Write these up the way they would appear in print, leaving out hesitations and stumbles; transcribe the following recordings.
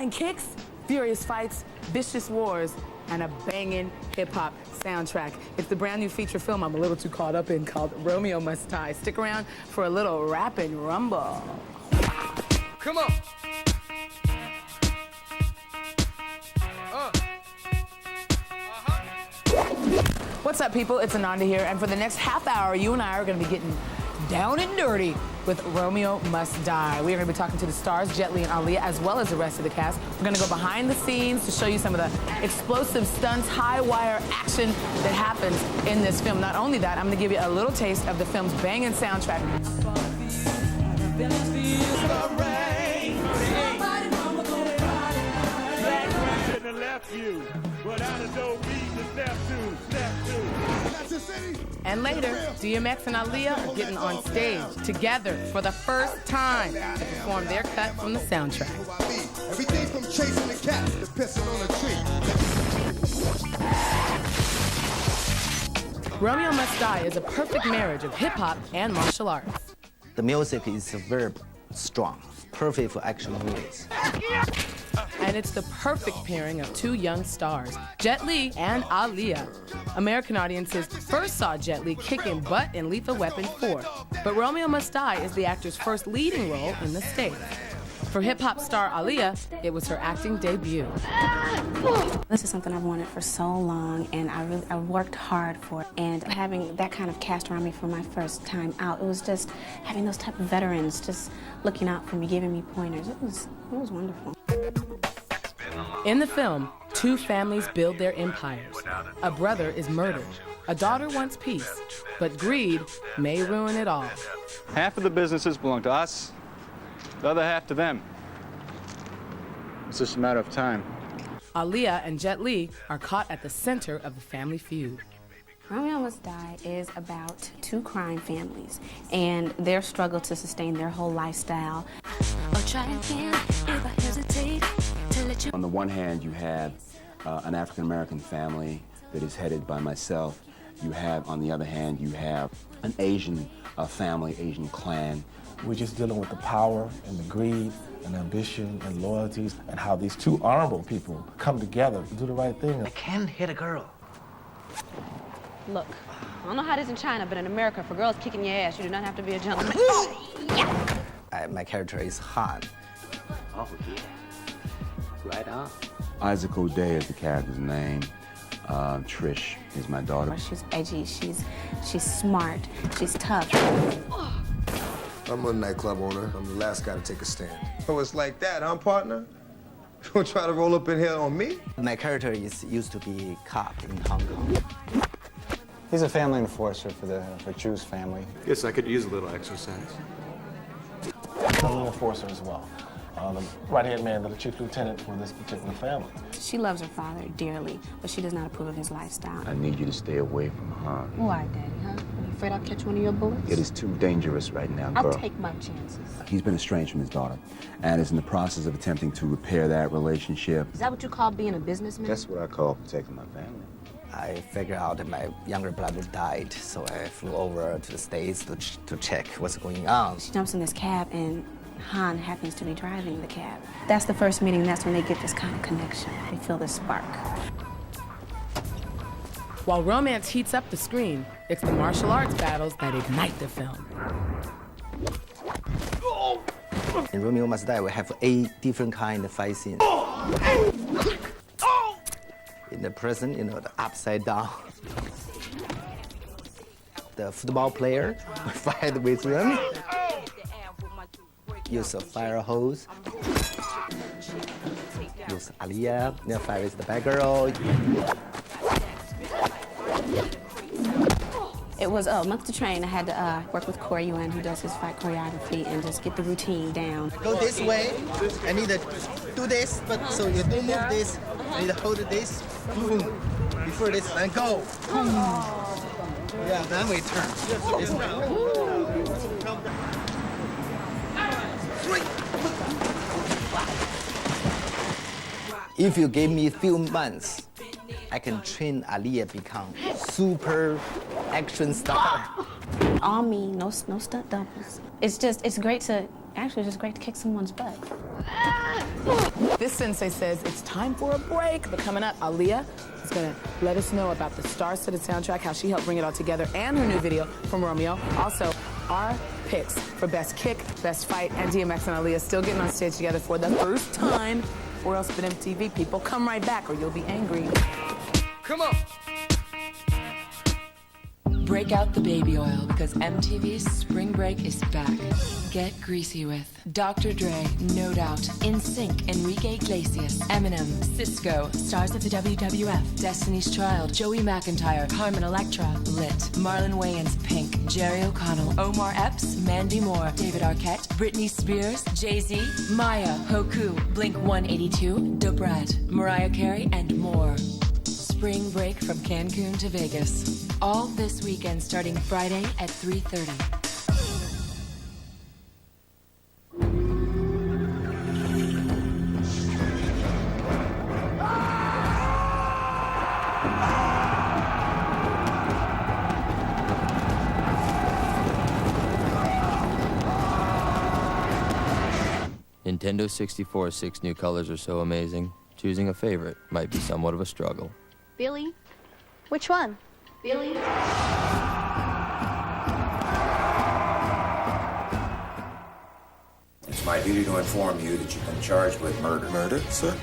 flying kicks, furious fights, vicious wars, and a banging hip-hop soundtrack. It's the brand new feature film I'm a little too caught up in called Romeo Must Die. Stick around for a little rap and rumble. Come on. What's up, people? It's Ananda here, and for the next half hour, you and I are going to be getting down and dirty with Romeo Must Die. We are going to be talking to the stars, Jet Li and Aaliyah, as well as the rest of the cast. We're going to go behind the scenes to show you some of the explosive stunts, high-wire action that happens in this film. Not only that, I'm going to give you a little taste of the film's banging soundtrack. And later, DMX and Aaliyah are getting on stage together for the first time to perform their cut from the soundtrack. Everything from chasing the cat to pissing on a tree. Romeo Must Die is a perfect marriage of hip-hop and martial arts. The music is very strong, perfect for action movies. And it's the perfect pairing of two young stars, Jet Li and Aaliyah. American audiences first saw Jet Li kicking butt in Lethal Weapon 4, but Romeo Must Die is the actor's first leading role in the States. For hip-hop star Aaliyah, it was her acting debut. This is something I've wanted for so long, and I worked hard for it. And having that kind of cast around me for my first time out, it was just having those type of veterans just looking out for me, giving me pointers. It was wonderful. In the film, two families build their empires. A brother is murdered. A daughter wants peace, but greed may ruin it all. Half of the businesses belong to us, the other half to them. It's just a matter of time. Aaliyah and Jet Li are caught at the center of the family feud. Romeo Must Die is about two crime families and their struggle to sustain their whole lifestyle. I'll try again if I hesitate to let you. On the one hand, you have an African-American family that is headed by myself. You have, on the other hand, you have an Asian family, Asian clan. We're just dealing with the power and the greed and ambition and loyalties and how these two honorable people come together to do the right thing. I can't hit a girl. Look, I don't know how it is in China, but in America, for girls kicking your ass, you do not have to be a gentleman. My character is Han. Oh, yeah. Right on. Isaac O'Day is the character's name. Trish is my daughter. She's edgy, she's smart, she's tough. I'm a nightclub owner. I'm the last guy to take a stand. Oh, it's like that, huh, partner? You gonna try to roll up in here on me? My character used to be a cop in Hong Kong. He's a family enforcer for Chu's family. Yes, I could use a little exercise. I'm an enforcer as well. The right-hand man to the chief lieutenant for this particular family. She loves her father dearly, but she does not approve of his lifestyle. I need you to stay away from Han. Why, Daddy, huh? Are you afraid I'll catch one of your bullets? It is too dangerous right now, girl. I'll take my chances. He's been estranged from his daughter and is in the process of attempting to repair that relationship. Is that what you call being a businessman? That's what I call protecting my family. I figured out that my younger brother died, so I flew over to the States to check what's going on. She jumps in this cab and Han happens to be driving the cab. That's the first meeting, that's when they get this kind of connection. They feel this spark. While romance heats up the screen, it's the martial arts battles that ignite the film. In Romeo Must Die, we have 8 different kind of fight scenes. In the prison, the upside down. The football player fight with them. Use a fire hose. Use Aaliyah, fire with the bad girl. It was a month to train. I had to work with Corey Yuan, who does his fight choreography, and just get the routine down. Go this way. I need to do this, but so you don't move this. I need to hold this. Boom. Before this, then go. Yeah, then we turn. This way. If you give me a few months, I can train Aaliyah become super action star. All me, no stunt doubles. It's great to, actually, it's just great to kick someone's butt. This sensei says it's time for a break, but coming up, Aaliyah is gonna let us know about the star-studded soundtrack, how she helped bring it all together, and her new video from Romeo. Also, our picks for best kick, best fight, and DMX and Aaliyah still getting on stage together for the first time. Or else but MTV people, come right back or you'll be angry. Come on. Break out the baby oil because MTV's Spring Break is back. Get greasy with Dr. Dre, No Doubt, NSYNC, Enrique Iglesias, Eminem, Cisco, stars of the WWF, Destiny's Child, Joey McIntyre, Carmen Electra, Lit, Marlon Wayans, Pink, Jerry O'Connell, Omar Epps, Mandy Moore, David Arquette, Britney Spears, Jay-Z, Maya, Hoku, Blink-182, Dobrat, Mariah Carey, and more. Spring Break from Cancun to Vegas. All this weekend starting Friday at 3:30. Nintendo 64's 6 new colors are so amazing, choosing a favorite might be somewhat of a struggle. Billy? Which one? Billy? It's my duty to inform you that you've been charged with murder. Murder, sir?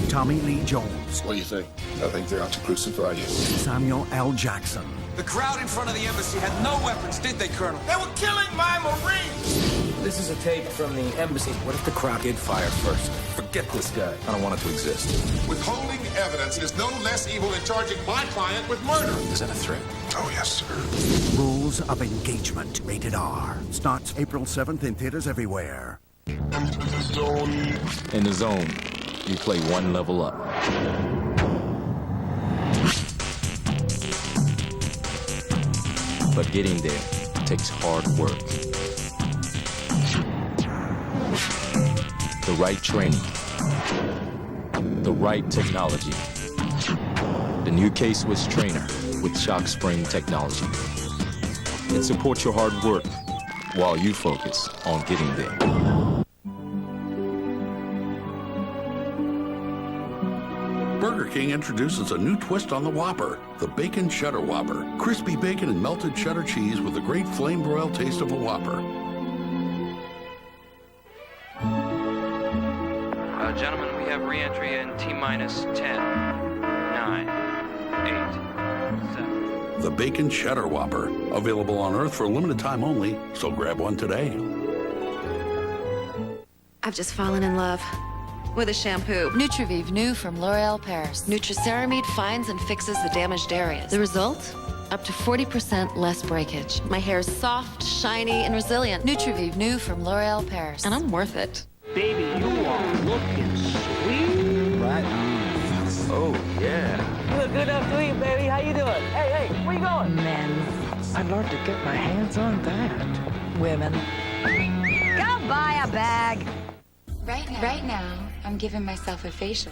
Tommy Lee Jones. What do you think? I think they're out to crucify you. Samuel L. Jackson. The crowd in front of the embassy had no weapons, did they, Colonel? They were killing my Marines! This is a tape from the embassy. What if the crowd did fire first? Forget this guy. I don't want it to exist. Withholding evidence is no less evil than charging my client with murder. Is that a threat? Oh, yes, sir. Rules of Engagement. Rated R. Starts April 7th in theaters everywhere. Enter the zone. In the zone, you play one level up. But getting there takes hard work. The right training. The right technology. The new K-Swiss trainer with shock spring technology. It supports your hard work while you focus on getting there. Burger King introduces a new twist on the Whopper, the Bacon Cheddar Whopper. Crispy bacon and melted cheddar cheese with the great flame-broiled taste of a Whopper. Gentlemen, we have re-entry in T-minus 10, 9, 8, 7. The Bacon Cheddar Whopper, available on Earth for a limited time only, so grab one today. I've just fallen in love with a shampoo. Nutrivive, new from L'Oreal Paris. Nutriceramide finds and fixes the damaged areas. The result? Up to 40% less breakage. My hair is soft, shiny, and resilient. Nutrivive, new from L'Oreal Paris. And I'm worth it. Baby, you are looking sweet. Right. Oh, yeah. You look good enough to eat, baby. How you doing? Hey, where you going? Men. I'd love to get my hands on that. Women. Go buy a bag. Right now, I'm giving myself a facial.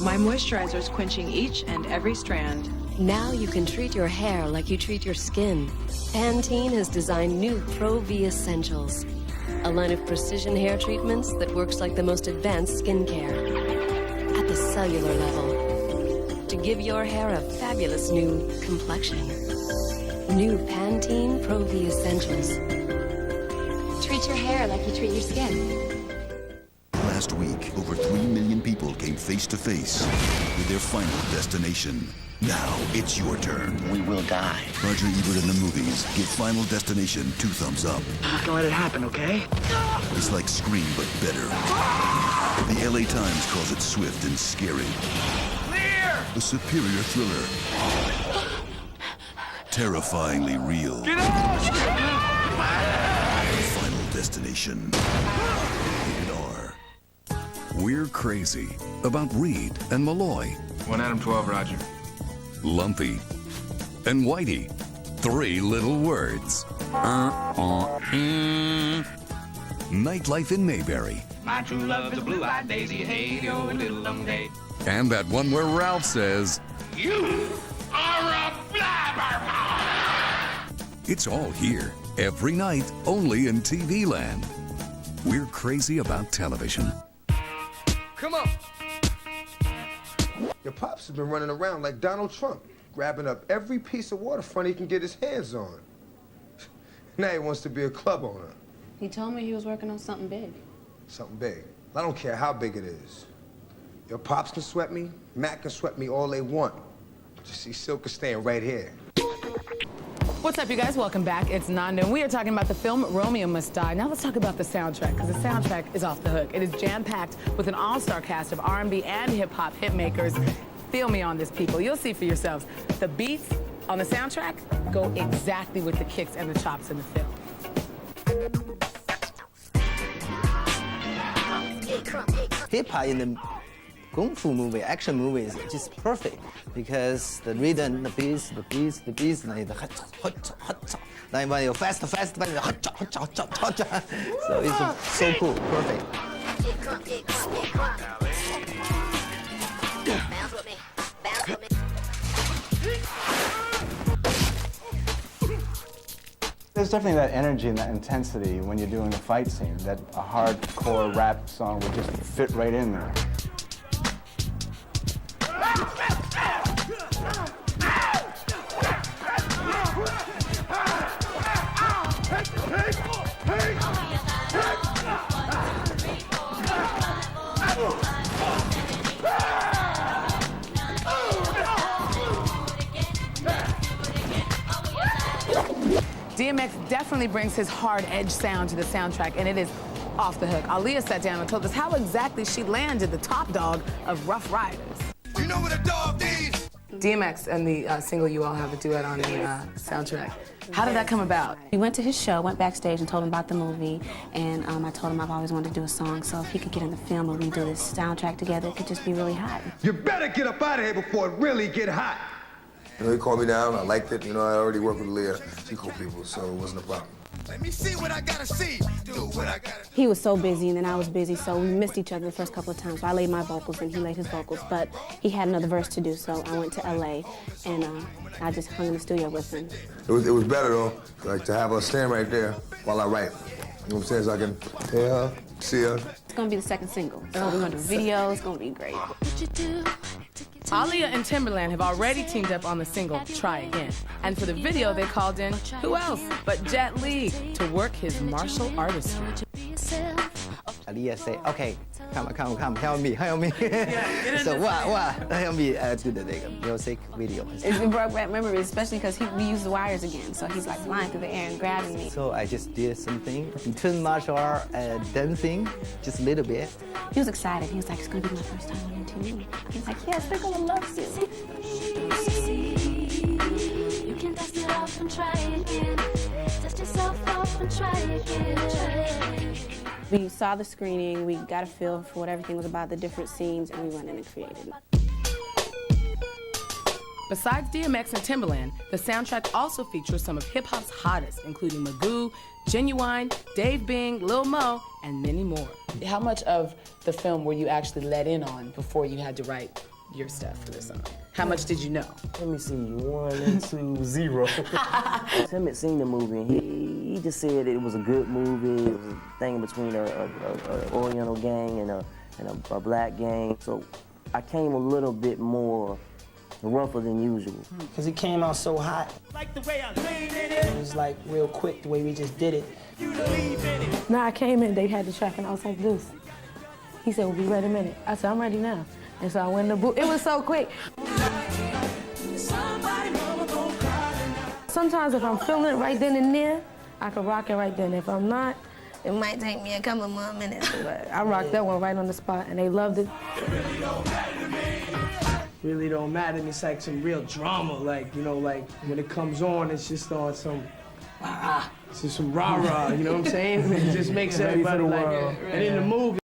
My moisturizer is quenching each and every strand. Now you can treat your hair like you treat your skin. Pantene has designed new Pro V Essentials, a line of precision hair treatments that works like the most advanced skincare at the cellular level to give your hair a fabulous new complexion. New Pantene Pro V Essentials. Treat your hair like you treat your skin. Last week, over 3 million people came face to face with their final destination. Now, it's your turn. We will die. Roger Ebert and the movies give Final Destination 2 thumbs up. I'm not gonna let it happen, okay? It's like Scream, but better. The LA Times calls it swift and scary. Clear! A superior thriller. Terrifyingly real. Get out! Final Destination. We're crazy about Reed and Malloy. 1 Adam 12, Roger. Lumpy and Whitey. 3 little words. Nightlife in Mayberry. My true love's a blue-eyed daisy, hey, oh, little long day. And that one where Ralph says, You are a blabbermouth! it's all here, every night, only in TV Land. We're crazy about television. been running around like Donald Trump, grabbing up every piece of waterfront he can get his hands on. Now he wants to be a club owner. He told me he was working on something big. Something big. I don't care how big it is. Your pops can sweat me, Matt can sweat me all they want. Just see Silk is staying right here. What's up, you guys? Welcome back. It's Nando, and we are talking about the film Romeo Must Die. Now let's talk about the soundtrack, because the soundtrack is off the hook. It is jam-packed with an all-star cast of R&B and hip-hop hit makers. Feel me on this, people. You'll see for yourselves. The beats on the soundtrack go exactly with the kicks and the chops in the film. Hip-hop in the Kung Fu movie, action movie is just perfect because the rhythm, the beats, like the like when you fast, so it's so cool, perfect. There's definitely that energy and that intensity when you're doing a fight scene that a hardcore rap song would just fit right in there. DMX definitely brings his hard edge sound to the soundtrack, and it is off the hook. Aaliyah sat down and told us how exactly she landed the top dog of Rough Riders. You know what a dog needs? DMX and the single you all have a duet on the soundtrack. How did that come about? We went to his show, went backstage and told him about the movie, and I told him I've always wanted to do a song, so if he could get in the film and we do this soundtrack together, it could just be really hot. You better get up out of here before it really get hot. You know, he called me down, I liked it. You know, I already worked with Aaliyah. She cool people, so it wasn't a problem. Let me see what I gotta see. Do what I gotta do. He was so busy, and then I was busy, so we missed each other the first couple of times. So I laid my vocals, and he laid his vocals, but he had another verse to do, so I went to LA, and I just hung in the studio with him. It was better, though, like to have her stand right there while I write. You know what I'm saying? So I can hear her, see her. It's gonna be the second single, so we're gonna do video. It's gonna be great. Aaliyah and Timberland have already teamed up on the single, Try Again. And for the video, they called in, who else but Jet Li to work his martial artistry. Aaliyah say, okay, come, help me. So what, help me do the music video. It brought back memories, especially because we used the wires again, so he's like flying through the air and grabbing me. So I just did something between martial art and dancing, just a little bit. He was excited. He was like, it's gonna be my first time on MTV. He's like, yes, they're gonna love you. You can dust it off and try again. Dust yourself off and try again. We saw the screening, we got a feel for what everything was about, the different scenes, and we went in and created it. Besides DMX and Timberland, the soundtrack also features some of hip-hop's hottest, including Magoo, Genuine, Dave Bing, Lil Mo, and many more. How much of the film were you actually let in on before you had to write your stuff for this song? How much did you know? Let me see, 1 and 2, 0. Tim had seen the movie, and he just said it was a good movie. It was a thing between an Oriental gang and a black gang. So I came a little bit more rougher than usual. Because it came out so hot. Like the way I lean in It was like real quick the way we just did it. You believe in it. Now I came in, they had the track, and I was like, Deuce. He said, well, be ready a minute. I said, I'm ready now. And so I went in the booth. It was so quick. Sometimes if I'm feeling it right then and there, I can rock it right then. If I'm not, it might take me a couple more minutes. But I rocked that one right on the spot, and they loved it. Really don't matter. It's like some real drama. Like, you know, like when it comes on, it's just on some, it's just some rah-rah, you know what I'm saying? It just makes everybody like, and in the movie,